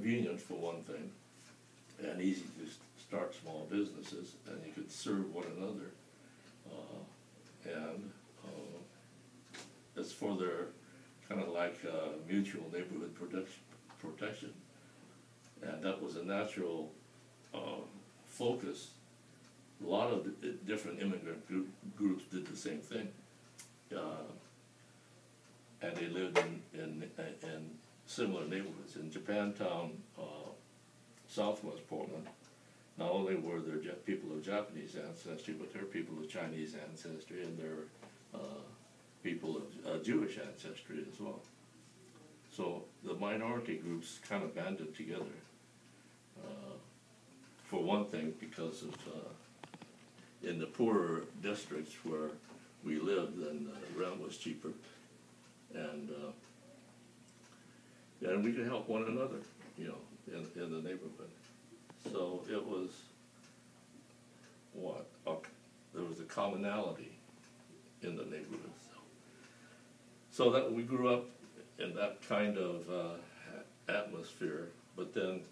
convenient for one thing, and easy to start small businesses, and you could serve one another. And it's for their kind of like mutual neighborhood protection. And that was a natural focus. A lot of different immigrant groups did the same thing. And they lived in similar neighborhoods. In Japantown, southwest Portland, not only were there people of Japanese ancestry, but there were people of Chinese ancestry, and there were people of Jewish ancestry as well. So the minority groups kind of banded together, for one thing, because of in the poorer districts where we lived, then rent was cheaper, and we could help one another, you know, in the neighborhood. So it was there was a commonality in the neighborhood. So that we grew up in that kind of atmosphere, but then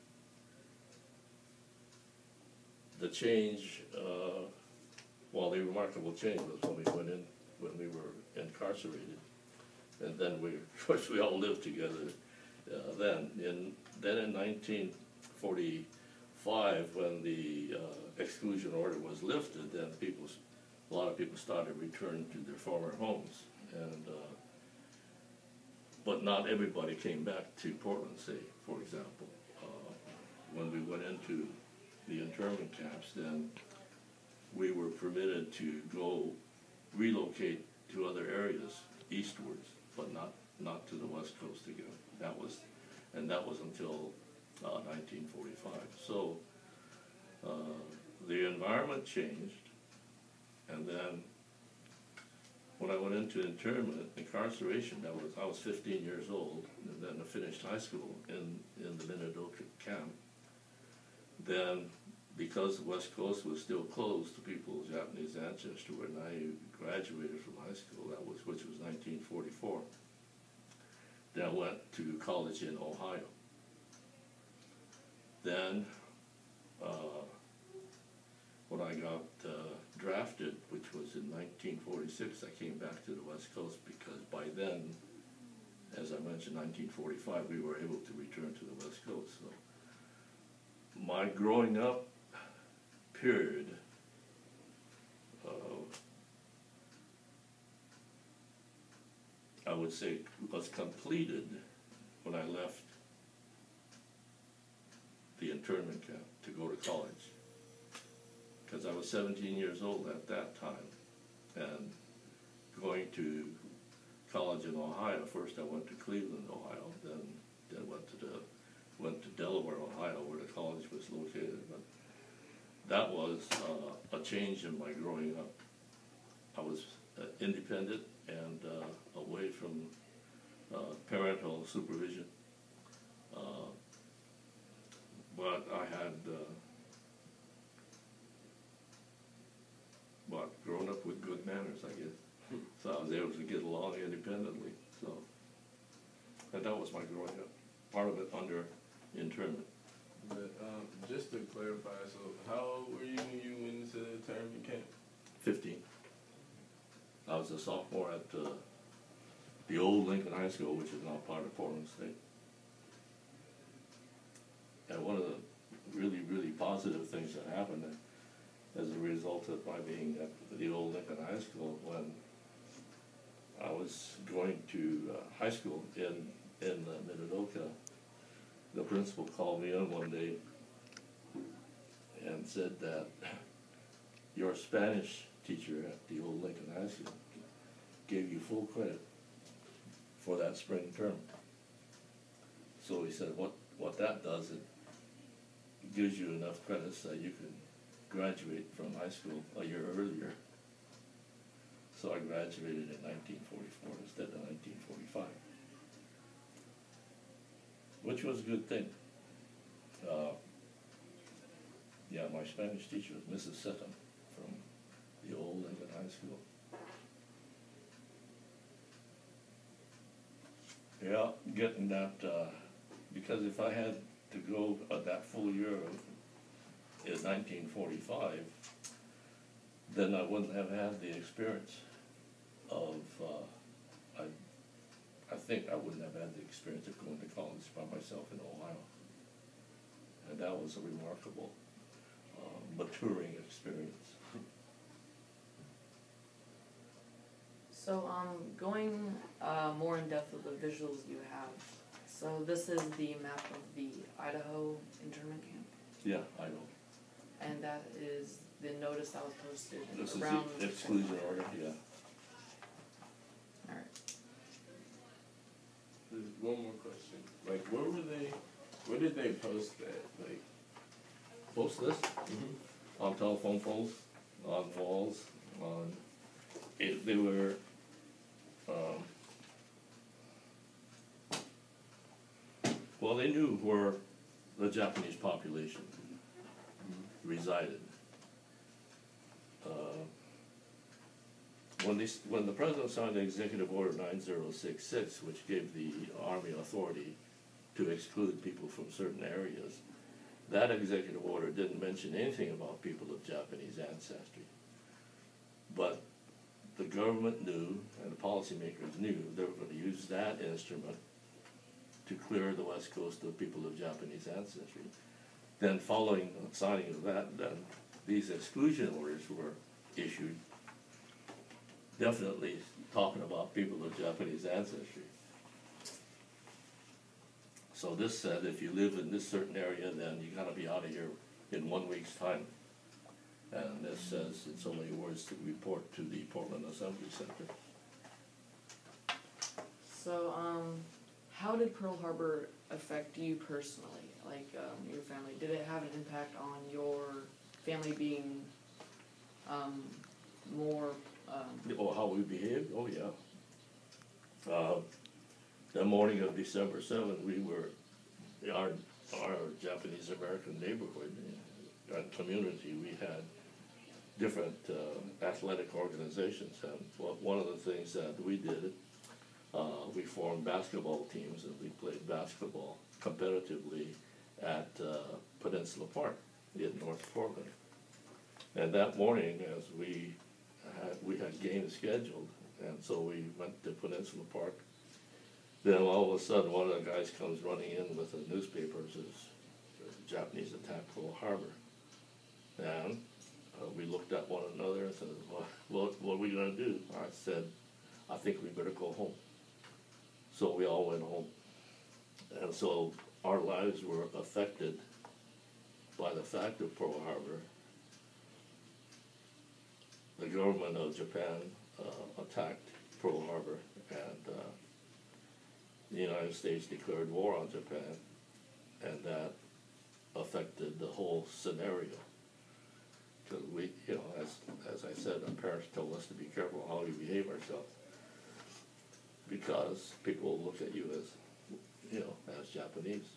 the change, well, the remarkable change was when we were incarcerated, and then of course we all lived together. Then in 1945, when the exclusion order was lifted, then a lot of people started returning to their former homes, and but not everybody came back to Portland, say, for example. When we went into the internment camps, then we were permitted to go relocate to other areas eastwards, but not to the West Coast again. That was until 1945. So the environment changed, and then when I went into internment, incarceration, I was 15 years old, and then I finished high school in the Minidoka camp. Then, because the West Coast was still closed to people of Japanese ancestry, when I graduated from high school, which was 1944, then I went to college in Ohio. Then, when I got drafted, which was in 1946, I came back to the West Coast, because by then, as I mentioned, 1945, we were able to return to the West Coast. So my growing up period I would say was completed when I left the internment camp to go to college, because I was 17 years old at that time, and going to college in Ohio. First I went to Cleveland, Ohio, then went to Delaware, Ohio, where the college was located. But that was a change in my growing up. I was independent and away from parental supervision. But I had grown up with good manners, I guess. So I was able to get along independently. So, and that was my growing up. Part of it under internment. But just to clarify, so how old were you when you went into the internment camp? 15. I was a sophomore at the old Lincoln High School, which is now part of Portland State. And one of the really, really positive things that happened as a result of my being at the old Lincoln High School, when I was going to high school in Minidoka, the principal called me in one day and said that your Spanish teacher at the old Lincoln High School gave you full credit for that spring term. So he said, what that does, it gives you enough credits that you can graduate from high school a year earlier. So I graduated in 1944 instead of 1945, which was a good thing. Yeah, my Spanish teacher was Mrs. Seton from the old Lincoln High School. Yeah, getting that, because if I had to go that full year in 1945, then I wouldn't have had the experience of, I think I wouldn't have had the experience of going to college by myself in Ohio. And that was a remarkable maturing experience. So, going more in depth with the visuals you have. So this is the map of the Idaho internment camp, Yeah, I know. and that is the notice that was posted This around. is the exclusion order, yeah. All right. There's one more question. Like, where did they post that? Like, Post this on telephone poles, on walls, on, they were, well, they knew where the Japanese population resided. When the president signed Executive Order 9066, which gave the Army authority to exclude people from certain areas, that executive order didn't mention anything about people of Japanese ancestry. But the government knew, and the policymakers knew, they were going to use that instrument to clear the West Coast of people of Japanese ancestry. Then following the signing of that, then these exclusion orders were issued, definitely talking about people of Japanese ancestry. So this said, if you live in this certain area, then you gotta be out of here in 1 week's time. And this says, in so many words, to report to the Portland Assembly Center. So, how did Pearl Harbor affect you personally? Like, your family? Did it have an impact on your family being, more, Oh, how we behaved? Oh, yeah. The morning of December 7th, we were, our Japanese American neighborhood and community, we had different athletic organizations. And one of the things that we did, we formed basketball teams, and we played basketball competitively at Peninsula Park in North Portland. And that morning, as we had games scheduled, and so we went to Peninsula Park. Then all of a sudden, one of the guys comes running in with the newspapers, says, "The Japanese attacked Pearl Harbor." And we looked at one another and said, what are we gonna do? I said, I think we better go home. So we all went home. And so our lives were affected by the fact of Pearl Harbor. The government of Japan attacked Pearl Harbor, and the United States declared war on Japan, and that affected the whole scenario. Because we, as I said, our parents told us to be careful how we behave ourselves, because people look at you as Japanese.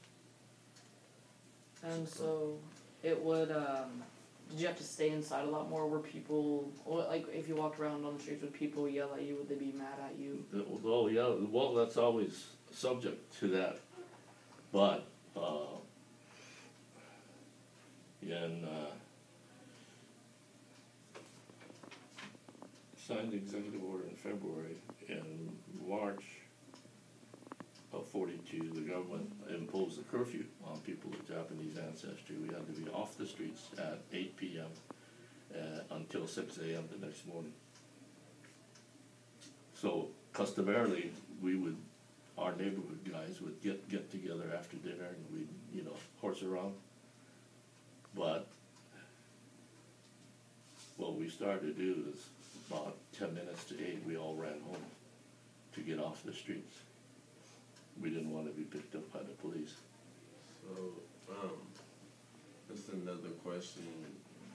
and so it would, did you have to stay inside a lot more? Were people, like, if you walked around on the streets, would people yell at you? Would they be mad at you? Oh, yeah, well, that's always subject to that, but, signed the executive order in February. In March of 42, the government imposed a curfew on people of Japanese ancestry. We had to be off the streets at 8 p.m. Until 6 a.m. the next morning. So customarily, our neighborhood guys would get together after dinner, and we'd, horse around. But what we started to do is, about 10 minutes to 8, we all ran home to get off the streets. We didn't want to be picked up by the police. so, just another question.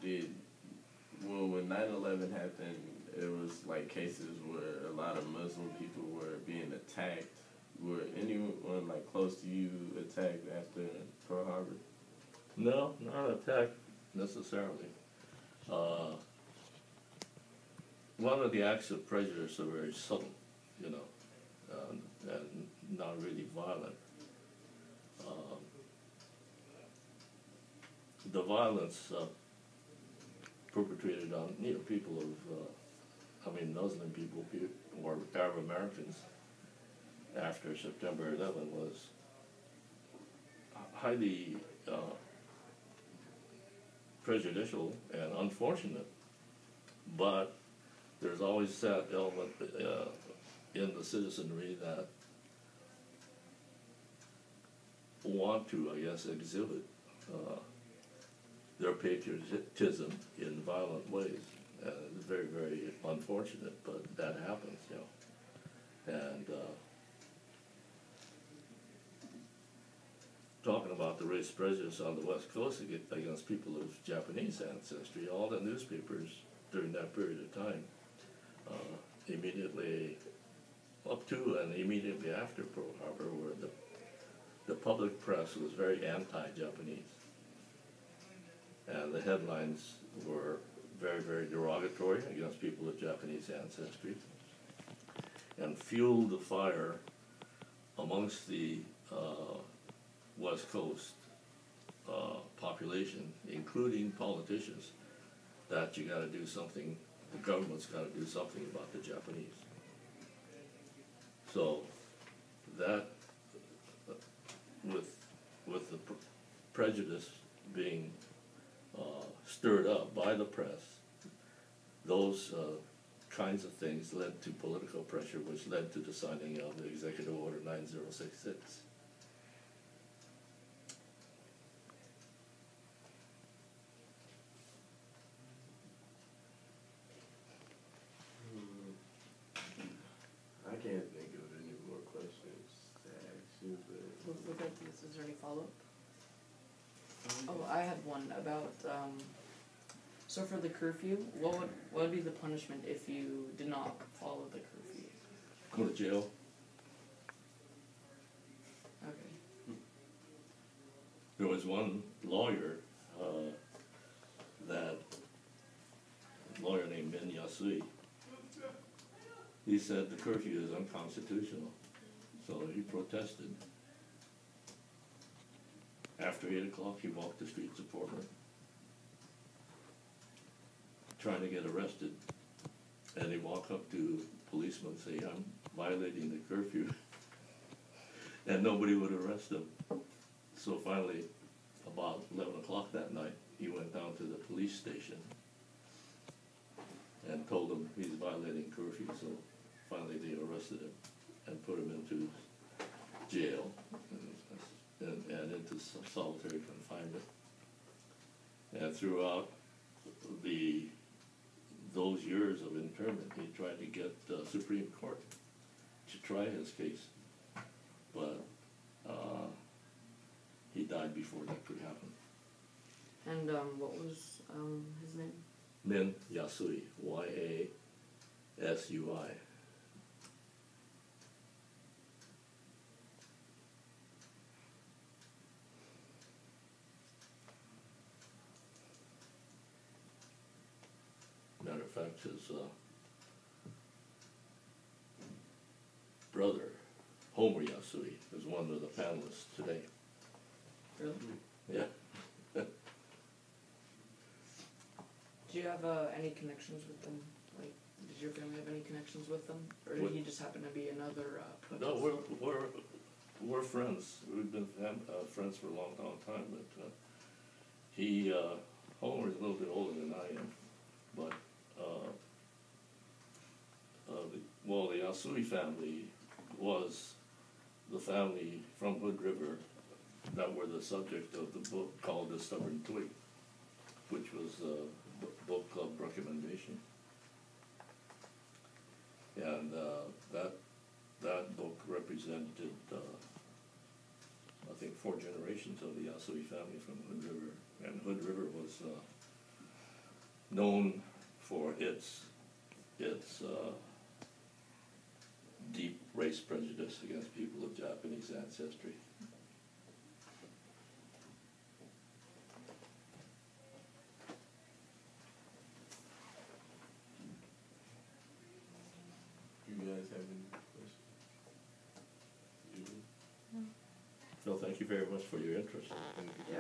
When 9/11 happened, it was like cases where a lot of Muslim people were being attacked. Were anyone like close to you attacked after Pearl Harbor? No, not attacked necessarily. A lot of the acts of prejudice are very subtle, and not really violent. the violence perpetrated on, you know, people of, Muslim people or Arab Americans after September 11 was highly prejudicial and unfortunate, but there's always that element in the citizenry that want to, I guess, exhibit their patriotism in violent ways. It's very, very unfortunate, but that happens, you know. And talking about the race prejudice on the West Coast against people of Japanese ancestry, all the newspapers during that period of time, immediately up to and immediately after Pearl Harbor, where the public press was very anti-Japanese. And the headlines were very, very derogatory against people of Japanese ancestry, and fueled the fire amongst the West Coast population, including politicians, that you gotta do something, the government's gotta do something about the Japanese. So that, with the prejudice being stirred up by the press, those kinds of things led to political pressure, which led to the signing of the Executive Order 9066. I can't think of any more questions to ask you, but With that, is there any follow-up? Oh, I had one about, so for the curfew, what would be the punishment if you did not follow the curfew? Go to jail. Okay. There was one lawyer, lawyer named Min Yasui. He said the curfew is unconstitutional, so he protested. After 8 o'clock, he walked the streets of Portland, trying to get arrested. And he walked up to policemen and say, "I'm violating the curfew." And nobody would arrest him. So finally, about 11 o'clock that night, he went down to the police station and told them he's violating curfew. So finally they arrested him and put him into jail and into solitary confinement. And throughout those years of internment, he tried to get the Supreme Court to try his case, but he died before that could happen. And what was his name? Min Yasui, Y-A-S-U-I. Matter of fact, his brother, Homer Yasui, is one of the panelists today. Really? Yeah. Do you have any connections with them? Like, did your family have any connections with them, or did With- he just happen to be another protest? No, we're friends. We've been friends for a long, long time. But Homer is a little bit older than I am. But the Yasui family was the family from Hood River that were the subject of the book called The Stubborn Twig, which was a book club recommendation. And that book represented, I think, 4 generations of the Yasui family from Hood River. And Hood River was known for its deep race prejudice against people of Japanese ancestry. you guys have any questions? You do? So thank you very much for your interest. Yeah.